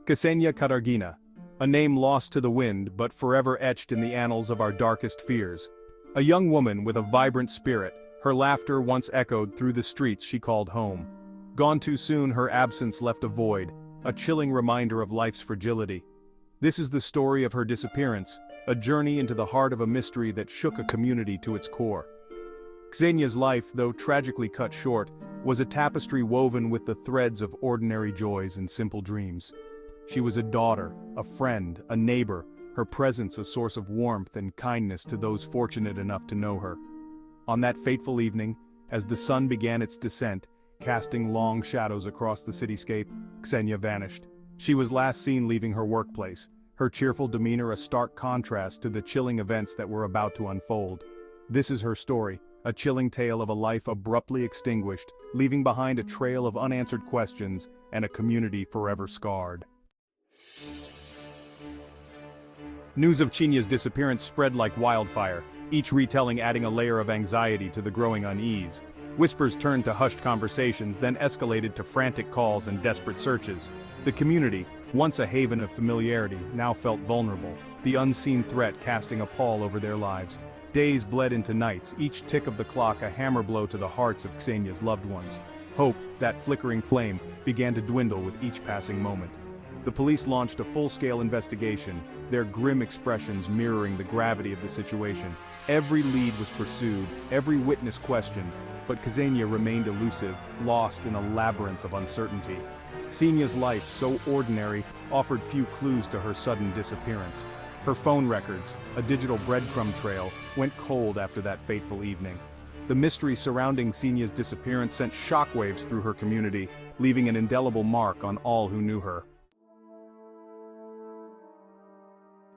Ksenia Katargina, a name lost to the wind but forever etched in the annals of our darkest fears. A young woman with a vibrant spirit, her laughter once echoed through the streets she called home. Gone too soon, her absence left a void, a chilling reminder of life's fragility. This is the story of her disappearance, a journey into the heart of a mystery that shook a community to its core. Ksenia's life, though tragically cut short, was a tapestry woven with the threads of ordinary joys and simple dreams. She was a daughter, a friend, a neighbor, her presence a source of warmth and kindness to those fortunate enough to know her. On that fateful evening, as the sun began its descent, casting long shadows across the cityscape, Ksenia vanished. She was last seen leaving her workplace, her cheerful demeanor a stark contrast to the chilling events that were about to unfold. This is her story, a chilling tale of a life abruptly extinguished, leaving behind a trail of unanswered questions and a community forever scarred. News of Ksenia's disappearance spread like wildfire, each retelling adding a layer of anxiety to the growing unease. Whispers turned to hushed conversations, then escalated to frantic calls and desperate searches. The community, once a haven of familiarity, now felt vulnerable, the unseen threat casting a pall over their lives. Days bled into nights, each tick of the clock a hammer blow to the hearts of Ksenia's loved ones. Hope, that flickering flame, began to dwindle with each passing moment. The police launched a full-scale investigation, their grim expressions mirroring the gravity of the situation. Every lead was pursued, every witness questioned, but Ksenia remained elusive, lost in a labyrinth of uncertainty. Ksenia's life, so ordinary, offered few clues to her sudden disappearance. Her phone records, a digital breadcrumb trail, went cold after that fateful evening. The mystery surrounding Ksenia's disappearance sent shockwaves through her community, leaving an indelible mark on all who knew her.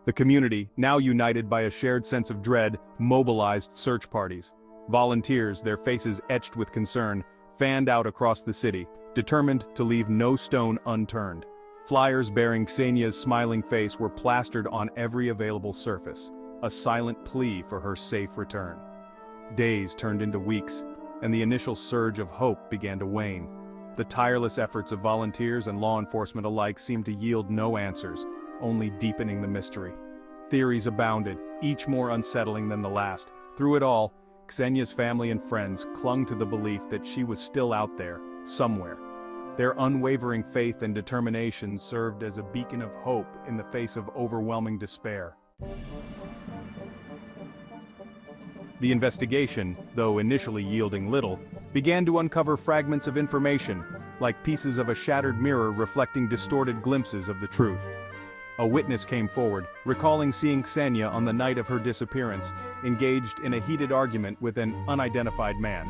The community, now united by a shared sense of dread, mobilized search parties. Volunteers, their faces etched with concern, fanned out across the city, determined to leave no stone unturned. Flyers bearing Ksenia's smiling face were plastered on every available surface, a silent plea for her safe return. Days turned into weeks, and the initial surge of hope began to wane. The tireless efforts of volunteers and law enforcement alike seemed to yield no answers, only deepening the mystery. Theories abounded, each more unsettling than the last. Through it all, Ksenia's family and friends clung to the belief that she was still out there, somewhere. Their unwavering faith and determination served as a beacon of hope in the face of overwhelming despair. The investigation, though initially yielding little, began to uncover fragments of information, like pieces of a shattered mirror reflecting distorted glimpses of the truth. A witness came forward, recalling seeing Ksenia on the night of her disappearance, engaged in a heated argument with an unidentified man.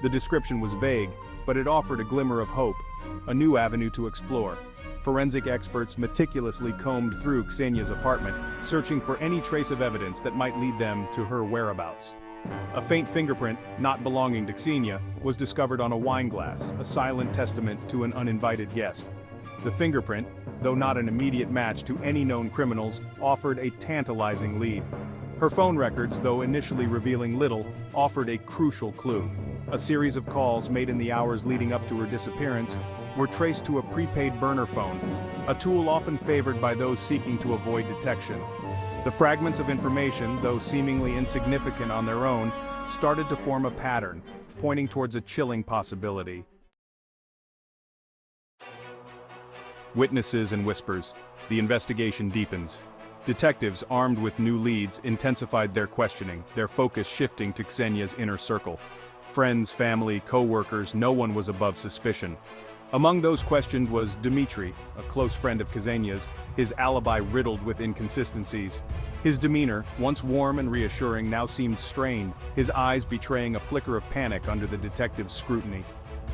The description was vague, but it offered a glimmer of hope, a new avenue to explore. Forensic experts meticulously combed through Ksenia's apartment, searching for any trace of evidence that might lead them to her whereabouts. A faint fingerprint, not belonging to Ksenia, was discovered on a wine glass, a silent testament to an uninvited guest. The fingerprint, though not an immediate match to any known criminals, offered a tantalizing lead. Her phone records, though initially revealing little, offered a crucial clue. A series of calls made in the hours leading up to her disappearance were traced to a prepaid burner phone, a tool often favored by those seeking to avoid detection. The fragments of information, though seemingly insignificant on their own, started to form a pattern, pointing towards a chilling possibility. Witnesses and whispers. The investigation deepens. Detectives, armed with new leads, intensified their questioning, their focus shifting to Ksenia's inner circle. Friends, family, co-workers, no one was above suspicion. Among those questioned was Dmitry, a close friend of Ksenia's, his alibi riddled with inconsistencies. His demeanor, once warm and reassuring, now seemed strained, his eyes betraying a flicker of panic under the detective's scrutiny.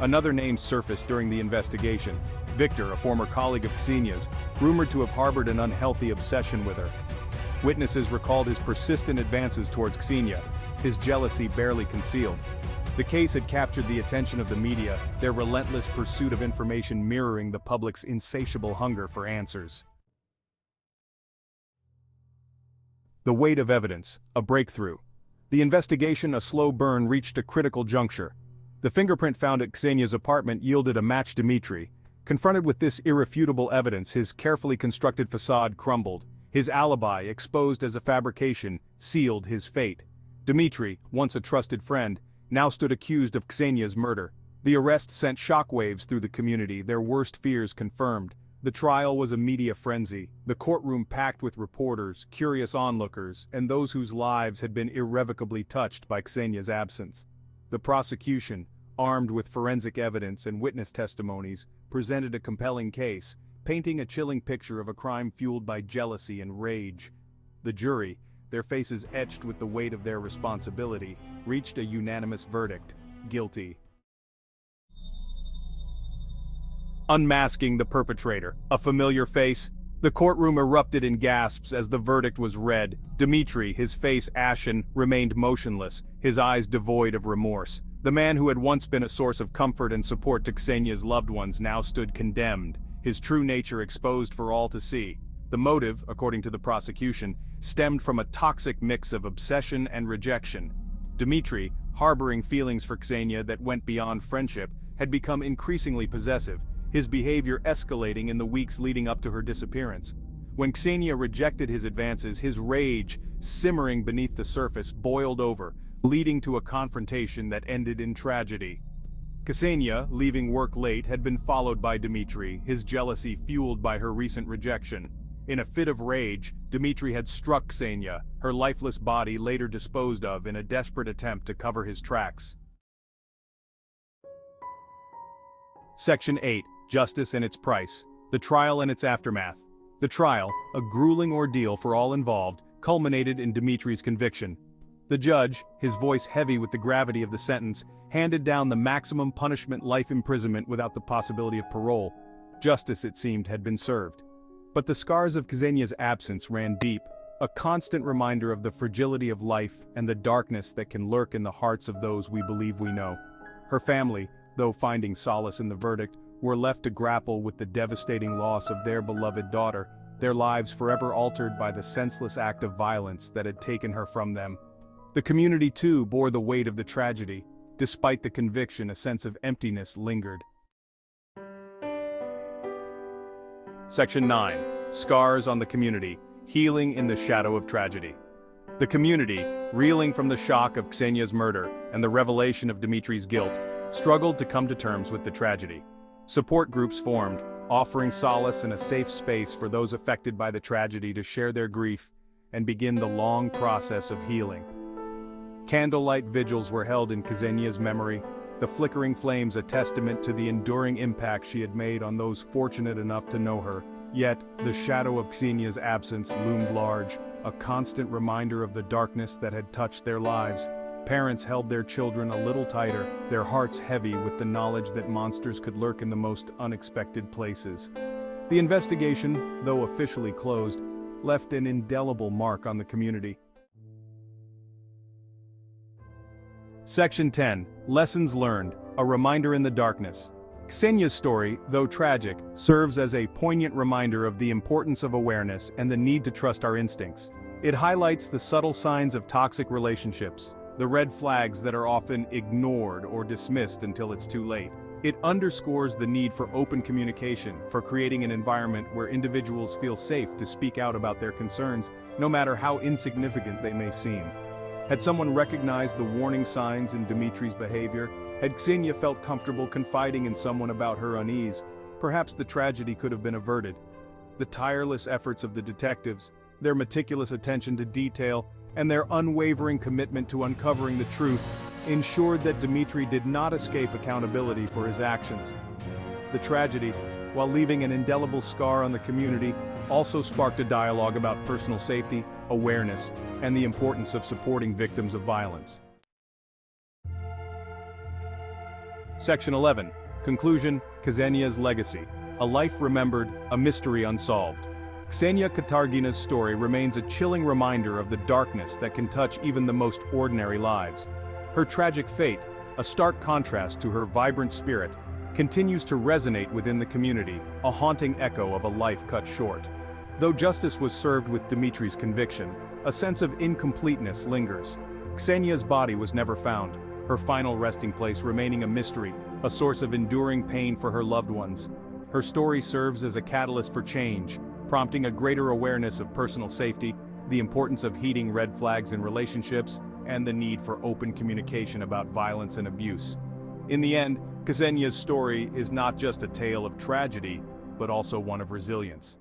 Another name surfaced during the investigation. Victor, a former colleague of Ksenia's, rumored to have harbored an unhealthy obsession with her. Witnesses recalled his persistent advances towards Ksenia, his jealousy barely concealed. The case had captured the attention of the media, their relentless pursuit of information mirroring the public's insatiable hunger for answers. The weight of evidence, a breakthrough. The investigation, a slow burn, reached a critical juncture. The fingerprint found at Ksenia's apartment yielded a match Dmitry, Confronted with this irrefutable evidence, his carefully constructed facade crumbled. His alibi, exposed as a fabrication, sealed his fate. Dmitry, once a trusted friend, now stood accused of Ksenia's murder. The arrest sent shockwaves through the community, their worst fears confirmed. The trial was a media frenzy, the courtroom packed with reporters, curious onlookers, and those whose lives had been irrevocably touched by Ksenia's absence. The prosecution, armed with forensic evidence and witness testimonies, presented a compelling case, painting a chilling picture of a crime fueled by jealousy and rage. The jury, their faces etched with the weight of their responsibility, reached a unanimous verdict: guilty. Unmasking the perpetrator, a familiar face. The courtroom erupted in gasps as the verdict was read. Dmitry, his face ashen, remained motionless, his eyes devoid of remorse. The man who had once been a source of comfort and support to Ksenia's loved ones now stood condemned, his true nature exposed for all to see. The motive, according to the prosecution, stemmed from a toxic mix of obsession and rejection. Dmitry, harboring feelings for Ksenia that went beyond friendship, had become increasingly possessive, his behavior escalating in the weeks leading up to her disappearance. When Ksenia rejected his advances, his rage, simmering beneath the surface, boiled over, leading to a confrontation that ended in tragedy. Ksenia, leaving work late, had been followed by Dmitry, his jealousy fueled by her recent rejection. In a fit of rage, Dmitry had struck Ksenia, her lifeless body later disposed of in a desperate attempt to cover his tracks. Section 8. Justice and its price. The trial and its aftermath. The trial, a grueling ordeal for all involved, culminated in Dmitry's conviction. The judge, his voice heavy with the gravity of the sentence, handed down the maximum punishment: life imprisonment without the possibility of parole. Justice, it seemed, had been served. But the scars of Ksenia's absence ran deep, a constant reminder of the fragility of life and the darkness that can lurk in the hearts of those we believe we know. Her family, though finding solace in the verdict, were left to grapple with the devastating loss of their beloved daughter, their lives forever altered by the senseless act of violence that had taken her from them. The community too bore the weight of the tragedy. Despite the conviction, a sense of emptiness lingered. Section 9. Scars on the community, healing in the shadow of tragedy. The community, reeling from the shock of Ksenia's murder and the revelation of Dmitry's guilt, struggled to come to terms with the tragedy. Support groups formed, offering solace and a safe space for those affected by the tragedy to share their grief and begin the long process of healing. Candlelight vigils were held in Ksenia's memory, the flickering flames a testament to the enduring impact she had made on those fortunate enough to know her. Yet, the shadow of Ksenia's absence loomed large, a constant reminder of the darkness that had touched their lives. Parents held their children a little tighter, their hearts heavy with the knowledge that monsters could lurk in the most unexpected places. The investigation, though officially closed, left an indelible mark on the community. Section 10. Lessons learned, a reminder in the darkness. Ksenia's story, though tragic, serves as a poignant reminder of the importance of awareness and the need to trust our instincts. It highlights the subtle signs of toxic relationships, the red flags that are often ignored or dismissed until it's too late. It underscores the need for open communication, for creating an environment where individuals feel safe to speak out about their concerns, no matter how insignificant they may seem. Had someone recognized the warning signs in Dmitry's behavior, had Ksenia felt comfortable confiding in someone about her unease, perhaps the tragedy could have been averted. The tireless efforts of the detectives, their meticulous attention to detail, and their unwavering commitment to uncovering the truth ensured that Dmitry did not escape accountability for his actions. The tragedy, while leaving an indelible scar on the community, also sparked a dialogue about personal safety, awareness, and the importance of supporting victims of violence. Section 11. Conclusion: Ksenia's legacy. A life remembered, a mystery unsolved. Ksenia Katargina's story remains a chilling reminder of the darkness that can touch even the most ordinary lives. Her tragic fate, a stark contrast to her vibrant spirit, continues to resonate within the community, a haunting echo of a life cut short. Though justice was served with Dmitry's conviction, a sense of incompleteness lingers. Ksenia's body was never found, her final resting place remaining a mystery, a source of enduring pain for her loved ones. Her story serves as a catalyst for change, prompting a greater awareness of personal safety, the importance of heeding red flags in relationships, and the need for open communication about violence and abuse. In the end, Ksenia's story is not just a tale of tragedy, but also one of resilience.